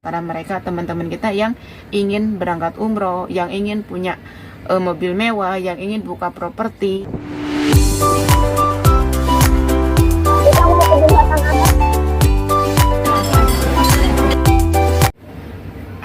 para mereka teman-teman kita yang ingin berangkat umroh, yang ingin punya mobil mewah, yang ingin buka properti.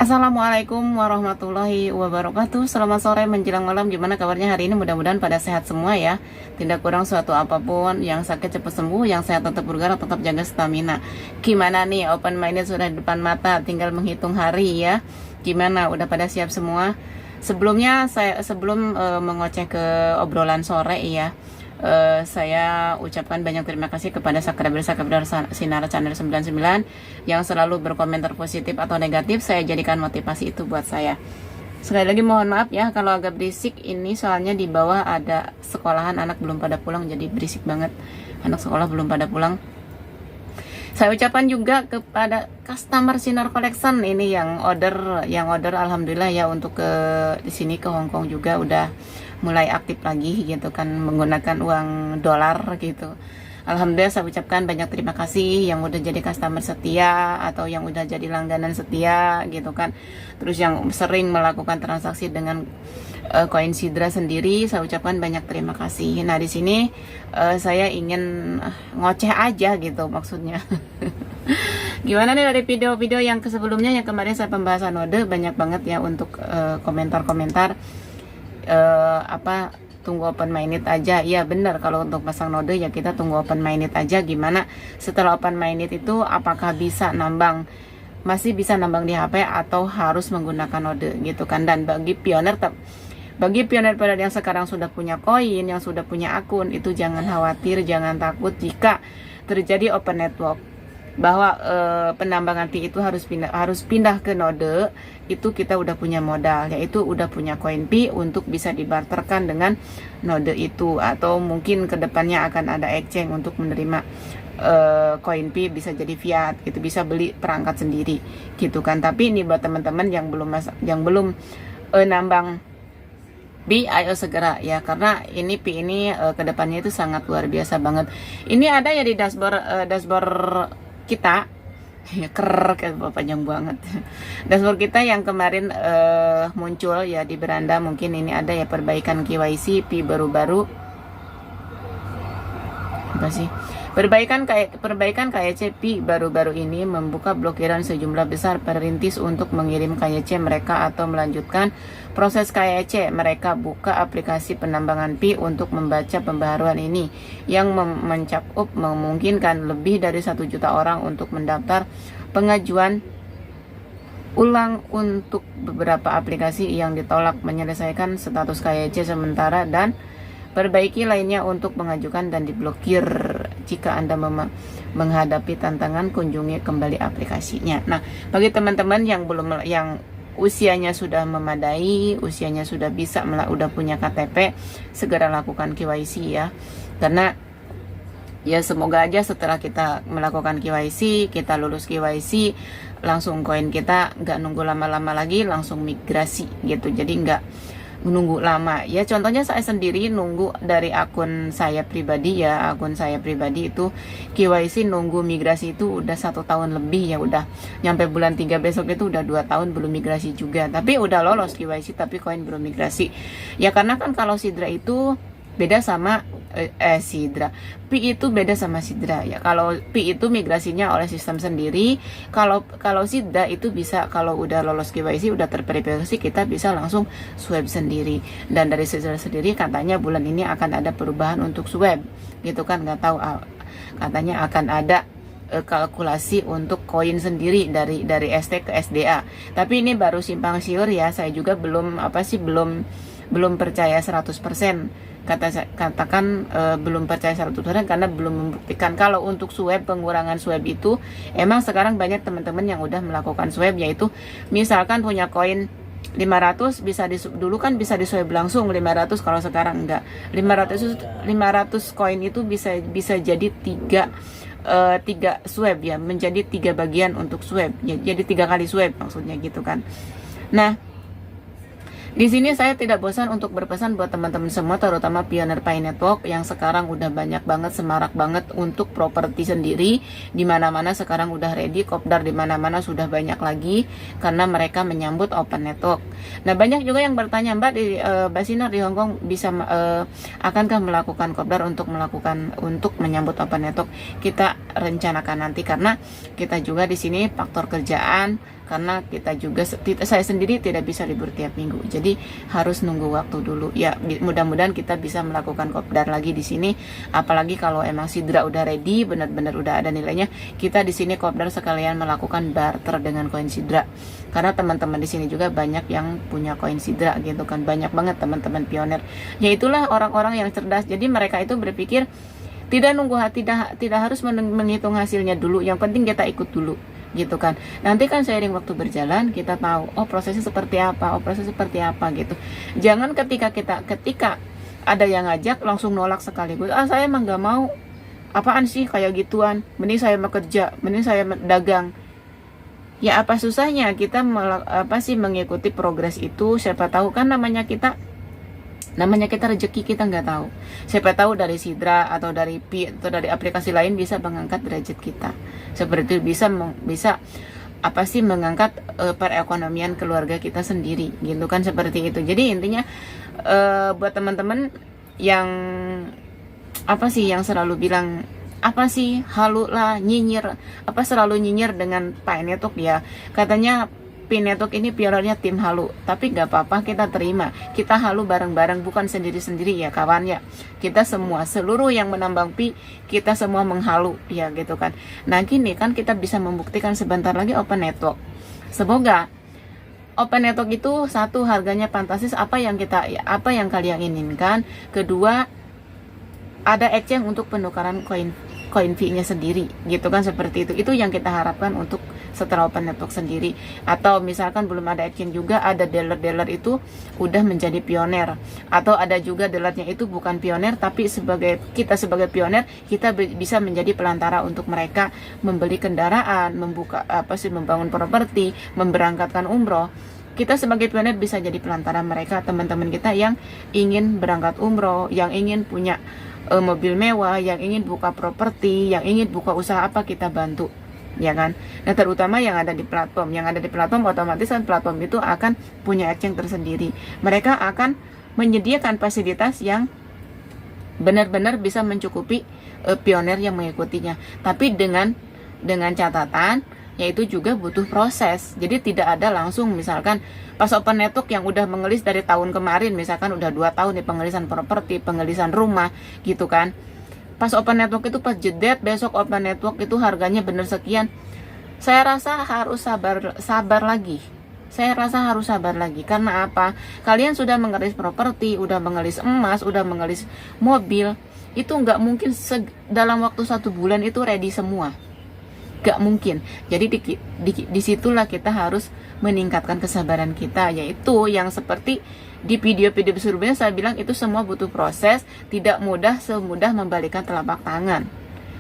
Assalamualaikum warahmatullahi wabarakatuh. Selamat sore menjelang malam. Gimana kabarnya hari ini? Mudah-mudahan pada sehat semua ya. Tidak kurang suatu apapun. Yang sakit cepat sembuh, yang sehat tetap bergerak, tetap jaga stamina. Gimana nih, open minded sudah di depan mata, tinggal menghitung hari ya. Gimana, udah pada siap semua? Sebelumnya sebelum mengoceh ke obrolan sore ya, saya ucapkan banyak terima kasih kepada subscriber Sinar Channel 99 yang selalu berkomentar positif atau negatif. Saya jadikan motivasi itu buat saya. Sekali lagi mohon maaf ya kalau agak berisik, ini soalnya di bawah ada sekolahan, anak belum pada pulang, jadi berisik banget, anak sekolah belum pada pulang. Saya ucapkan juga kepada customer Sinar Collection ini yang order alhamdulillah ya, untuk ke di sini ke Hong Kong juga udah mulai aktif lagi gitu kan, menggunakan uang dolar gitu. Alhamdulillah saya ucapkan banyak terima kasih yang udah jadi customer setia atau yang udah jadi langganan setia gitu kan. Terus yang sering melakukan transaksi dengan koin Sidra sendiri, saya ucapkan banyak terima kasih. Nah, di sini saya ingin ngoceh aja gitu maksudnya. Gimana nih dari video-video yang sebelumnya, yang kemarin saya pembahasan node, banyak banget ya untuk komentar-komentar. Tunggu open minded aja. Ya benar, kalau untuk pasang node ya kita tunggu open minded aja. Gimana setelah open minded itu, apakah bisa nambang, masih bisa nambang di HP atau harus menggunakan node gitu kan. Dan bagi pioner pada yang sekarang sudah punya koin, yang sudah punya akun, itu jangan khawatir, jangan takut jika terjadi open network, bahwa penambangan Pi itu harus pindah ke node. Itu kita udah punya modal, yaitu udah punya koin Pi untuk bisa dibarterkan dengan node itu, atau mungkin kedepannya akan ada exchange untuk menerima koin Pi, bisa jadi fiat gitu, bisa beli perangkat sendiri gitu kan. Tapi ini buat teman-teman yang belum nambang Pi, ayo segera ya, karena ini Pi ini kedepannya itu sangat luar biasa banget. Ini ada ya di dashboard kita ya, kayak panjang banget. Dashboard kita yang kemarin muncul ya di beranda, mungkin ini ada ya perbaikan KYC Pi baru-baru. Apa sih? Perbaikan KYC Pi baru-baru ini membuka blokiran sejumlah besar perintis untuk mengirim KYC mereka atau melanjutkan proses KYC mereka. Buka aplikasi penambangan Pi untuk membaca pembaharuan ini yang mencakup memungkinkan lebih dari 1 juta orang untuk mendaftar pengajuan ulang untuk beberapa aplikasi yang ditolak, menyelesaikan status KYC sementara, dan perbaiki lainnya untuk mengajukan dan diblokir. Jika Anda menghadapi tantangan, kunjungi kembali aplikasinya. Nah, bagi teman-teman yang usianya sudah memadai, usianya sudah bisa, udah punya KTP, segera lakukan KYC ya. Karena ya semoga aja setelah kita melakukan KYC, kita lulus KYC, langsung koin kita nggak nunggu lama-lama lagi, langsung migrasi gitu. Jadi nggak menunggu lama ya. Contohnya saya sendiri nunggu dari akun saya pribadi ya, akun saya pribadi itu KYC nunggu migrasi itu udah 1 tahun lebih ya, udah nyampe bulan 3 besok itu udah 2 tahun belum migrasi juga, tapi udah lolos KYC tapi koin belum migrasi ya. Karena kan kalau Sidra itu beda sama Pi itu beda sama Sidra ya. Kalau Pi itu migrasinya oleh sistem sendiri. Kalau Sidra itu bisa, kalau udah lolos KYC, udah terverifikasi, kita bisa langsung swab sendiri. Dan dari Sidra sendiri katanya bulan ini akan ada perubahan untuk swab gitu kan, nggak tahu, katanya akan ada kalkulasi untuk koin sendiri dari ST ke SDA. Tapi ini baru simpang siur ya, saya juga belum percaya 100%. Katakan belum percaya 100% karena belum membuktikan. Kalau untuk swab, pengurangan swab itu emang sekarang banyak teman-teman yang udah melakukan swab, yaitu misalkan punya koin 500 dulu kan bisa di swab langsung 500, kalau sekarang enggak. 500 koin itu bisa jadi 3 swab ya, menjadi 3 bagian untuk swab ya, jadi 3 kali swab maksudnya gitu kan. Nah, Di sini saya tidak bosan untuk berpesan buat teman-teman semua, terutama pioner Pi Network yang sekarang udah banyak banget, semarak banget untuk properti sendiri. Di mana-mana sekarang udah ready, kopdar di mana-mana sudah banyak lagi karena mereka menyambut open network. Nah, banyak juga yang bertanya, Mbak Mbak Sinar di Hong Kong bisa akankah melakukan kopdar untuk menyambut open network? Kita rencanakan nanti karena kita juga di sini faktor kerjaan. Karena kita juga, saya sendiri tidak bisa libur tiap minggu, jadi harus nunggu waktu dulu. Ya, mudah-mudahan kita bisa melakukan kopdar lagi di sini. Apalagi kalau emang sidra udah ready, benar-benar udah ada nilainya, kita di sini kopdar sekalian melakukan barter dengan koin sidra. Karena teman-teman di sini juga banyak yang punya koin sidra gitu kan, banyak banget teman-teman pioner. Ya itulah orang-orang yang cerdas. Jadi mereka itu berpikir tidak nunggu, tidak harus menghitung hasilnya dulu. Yang penting kita ikut dulu. Gitu kan, nanti kan seiring waktu berjalan kita tahu prosesnya seperti apa, gitu. Jangan ketika ada yang ngajak langsung nolak sekaligus. Saya emang nggak mau, apaan sih kayak gituan, mending saya mau kerja, mending saya dagang. Ya apa susahnya kita mengikuti progres itu. Siapa tahu kan namanya kita rezeki kita nggak tahu. Siapa tahu dari sidra atau dari Pi atau dari aplikasi lain bisa mengangkat derajat kita. Seperti itu bisa mengangkat perekonomian keluarga kita sendiri, gitu kan, seperti itu. Jadi intinya buat teman-teman yang yang selalu bilang halu lah, nyinyir, selalu nyinyir dengan Pi Network ya. Katanya Pi Network ini pionernya tim halu, tapi gak apa-apa, kita terima. Kita halu bareng-bareng, bukan sendiri-sendiri ya kawan ya. Kita semua, seluruh yang menambang Pi, kita semua menghalu ya gitu kan. Nah gini kan kita bisa membuktikan sebentar lagi open network. Semoga open network itu satu, harganya fantastis, apa yang kalian inginkan. Kedua, ada exchange untuk penukaran koin fee-nya sendiri, gitu kan, seperti itu yang kita harapkan untuk setelah open network sendiri. Atau misalkan belum ada exchange juga, ada dealer itu udah menjadi pioner, atau ada juga dealernya itu bukan pioner tapi sebagai pioner, kita bisa menjadi pelantara untuk mereka membeli kendaraan, membangun properti, memberangkatkan umroh. Kita sebagai pioner bisa jadi pelantara mereka, teman-teman kita yang ingin berangkat umroh, yang ingin punya mobil mewah, yang ingin buka properti, yang ingin buka usaha kita bantu, ya kan. Nah terutama yang ada di platform otomatis kan platform itu akan punya exchange tersendiri. Mereka akan menyediakan fasilitas yang benar-benar bisa mencukupi pioner yang mengikutinya, tapi dengan catatan yaitu juga butuh proses. Jadi tidak ada langsung misalkan pas open network yang udah mengelis dari tahun kemarin, misalkan udah 2 tahun nih pengelisan properti, pengelisan rumah gitu kan. Pas open network itu pas jedet, besok open network itu harganya bener sekian. Saya rasa harus sabar lagi. Karena apa? Kalian sudah mengelis properti, udah mengelis emas, udah mengelis mobil, itu nggak mungkin dalam waktu 1 bulan itu ready semua. Gak mungkin. Jadi disitulah kita harus meningkatkan kesabaran kita, yaitu yang seperti di video-video sebelumnya saya bilang, itu semua butuh proses, tidak semudah membalikan telapak tangan.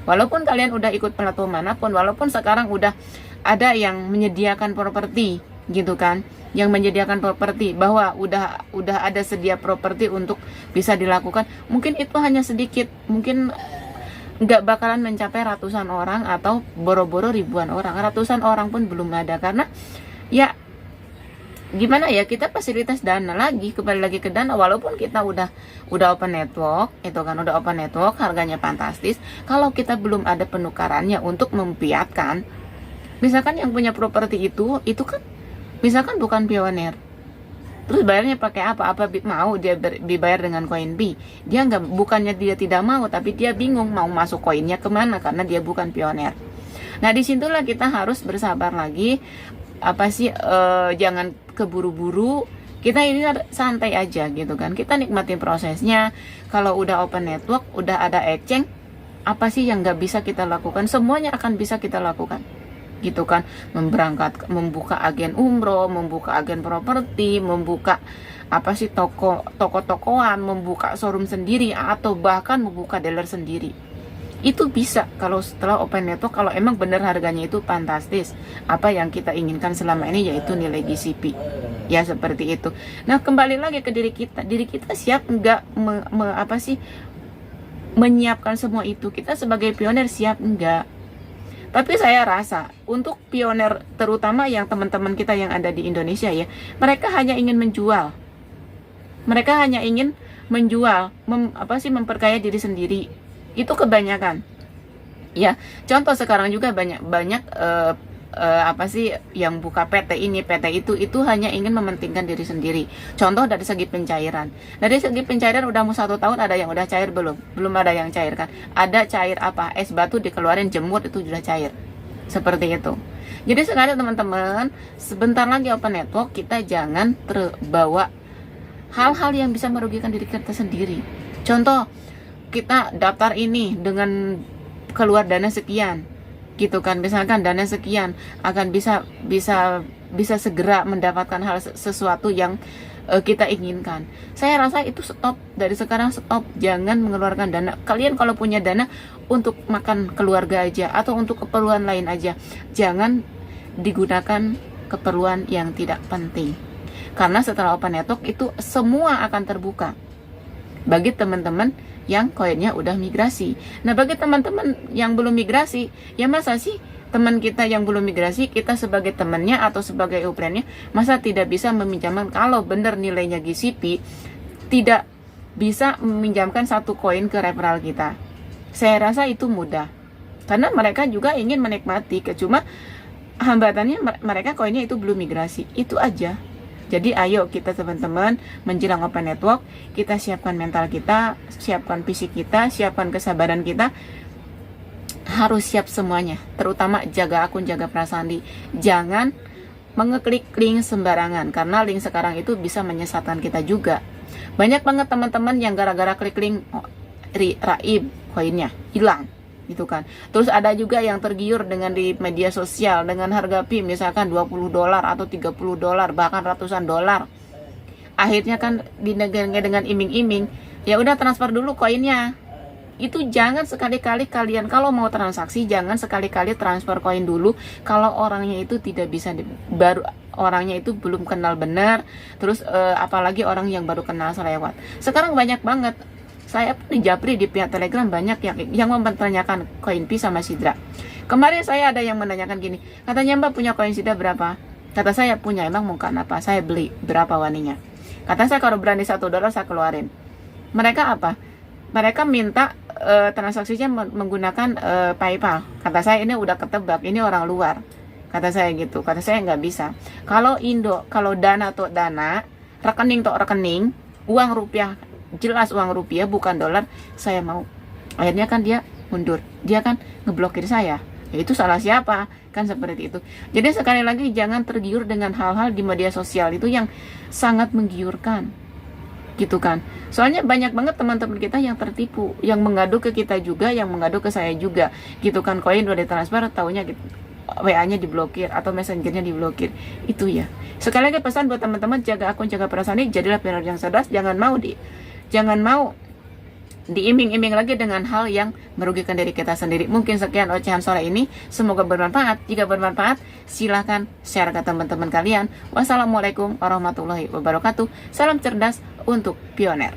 Walaupun kalian udah ikut platform manapun, walaupun sekarang udah ada yang menyediakan properti gitu kan, yang menyediakan properti, bahwa udah ada sedia properti untuk bisa dilakukan, mungkin itu hanya sedikit, mungkin nggak bakalan mencapai ratusan orang atau boro-boro ribuan orang. Ratusan orang pun belum ada, karena ya gimana ya, kita fasilitas dana lagi, kembali lagi ke dana. Walaupun kita udah open network itu kan, udah open network, harganya fantastis, kalau kita belum ada penukarannya untuk mempiatkan, misalkan yang punya properti itu kan misalkan bukan pioner, terus bayarnya pakai apa mau dia dibayar dengan koin B. Dia bukannya dia tidak mau, tapi dia bingung mau masuk koinnya kemana karena dia bukan pioner. Nah disitulah kita harus bersabar lagi, jangan keburu-buru. Kita ini santai aja gitu kan, kita nikmatin prosesnya. Kalau udah open network, udah ada exchange, apa sih yang nggak bisa kita lakukan? Semuanya akan bisa kita lakukan gitu kan. Membuka agen umroh, membuka agen properti, membuka toko-tokoan, membuka showroom sendiri, atau bahkan membuka dealer sendiri. Itu bisa kalau setelah open network, kalau emang benar harganya itu fantastis, apa yang kita inginkan selama ini yaitu nilai GCP. Ya seperti itu. Nah kembali lagi ke diri kita siap nggak menyiapkan semua itu? Kita sebagai pioner siap nggak? Tapi saya rasa untuk pioner, terutama yang teman-teman kita yang ada di Indonesia ya, mereka hanya ingin menjual. Mereka hanya ingin menjual, memperkaya diri sendiri. Itu kebanyakan. Ya, contoh sekarang juga banyak yang buka PT ini, PT itu hanya ingin mementingkan diri sendiri. Contoh dari segi pencairan. Dari segi pencairan udah mau 1 tahun, ada yang udah cair belum? Belum ada yang cair kan? Ada cair apa? Es batu dikeluarin, jemur itu sudah cair. Seperti itu. Jadi sekarang teman-teman, sebentar lagi open network, kita jangan terbawa hal-hal yang bisa merugikan diri kita sendiri. Contoh, kita daftar ini dengan keluar dana sekian, gitu kan, misalkan dana sekian akan bisa segera mendapatkan hal sesuatu yang kita inginkan. Saya rasa itu stop, dari sekarang stop, jangan mengeluarkan dana. Kalian kalau punya dana untuk makan keluarga aja atau untuk keperluan lain aja, jangan digunakan keperluan yang tidak penting, karena setelah open network itu semua akan terbuka bagi teman-teman yang koinnya udah migrasi. Nah bagi teman-teman yang belum migrasi, ya masa sih teman kita yang belum migrasi, kita sebagai temannya atau sebagai upline-nya, masa tidak bisa meminjamkan? Kalau benar nilainya GCP, tidak bisa meminjamkan 1 koin ke referral kita. Saya rasa itu mudah, karena mereka juga ingin menikmati, cuma hambatannya mereka koinnya itu belum migrasi, itu aja. Jadi ayo kita teman-teman menjelang open network, kita siapkan mental kita, siapkan fisik kita, siapkan kesabaran kita. Harus siap semuanya, terutama jaga akun, jaga prasandi. Jangan mengeklik link sembarangan, karena link sekarang itu bisa menyesatkan kita juga. Banyak banget teman-teman yang gara-gara klik link raib, koinnya hilang gitu kan. Terus ada juga yang tergiur dengan di media sosial dengan harga PIM misalkan $20 atau $30, bahkan ratusan dolar. Akhirnya kan dengan iming-iming, ya udah transfer dulu koinnya. Itu jangan sekali-kali kalian kalau mau transaksi, jangan sekali-kali transfer koin dulu kalau orangnya itu tidak bisa orangnya itu belum kenal benar. Terus apalagi orang yang baru kenal selewat. Sekarang banyak banget. Saya pun di Japri di pihak Telegram banyak yang mempertanyakan koin Pi sama Sidra. Kemarin saya ada yang menanyakan gini, katanya Mbak punya koin Sidra berapa? Kata saya punya, emang mau apa? Saya beli, berapa waninya? Kata saya kalau berani $1 saya keluarin. Mereka apa? Mereka minta transaksinya menggunakan PayPal. Kata saya ini udah ketebak, ini orang luar. Kata saya gitu, kata saya nggak bisa. Kalau Dana atau Dana, rekening atau rekening, uang rupiah, jelas uang rupiah bukan dolar, saya mau. Akhirnya kan dia mundur, dia kan ngeblokir saya. Ya itu salah siapa? Kan seperti itu. Jadi sekali lagi jangan tergiur dengan hal-hal di media sosial itu yang sangat menggiurkan, gitu kan. Soalnya banyak banget teman-teman kita yang tertipu, yang mengadu ke kita juga, yang mengadu ke saya juga, gitu kan. Koin udah ditransfer, taunya gitu, WA-nya diblokir atau messengernya diblokir. Itu ya. Sekali lagi pesan buat teman-teman, jaga akun, jaga perasaan, jadilah pionir yang cerdas, jangan mau diiming-iming lagi dengan hal yang merugikan diri kita sendiri. Mungkin sekian ocehan sore ini, semoga bermanfaat. Jika bermanfaat, silahkan share ke teman-teman kalian. Wassalamualaikum warahmatullahi wabarakatuh. Salam cerdas untuk pioner.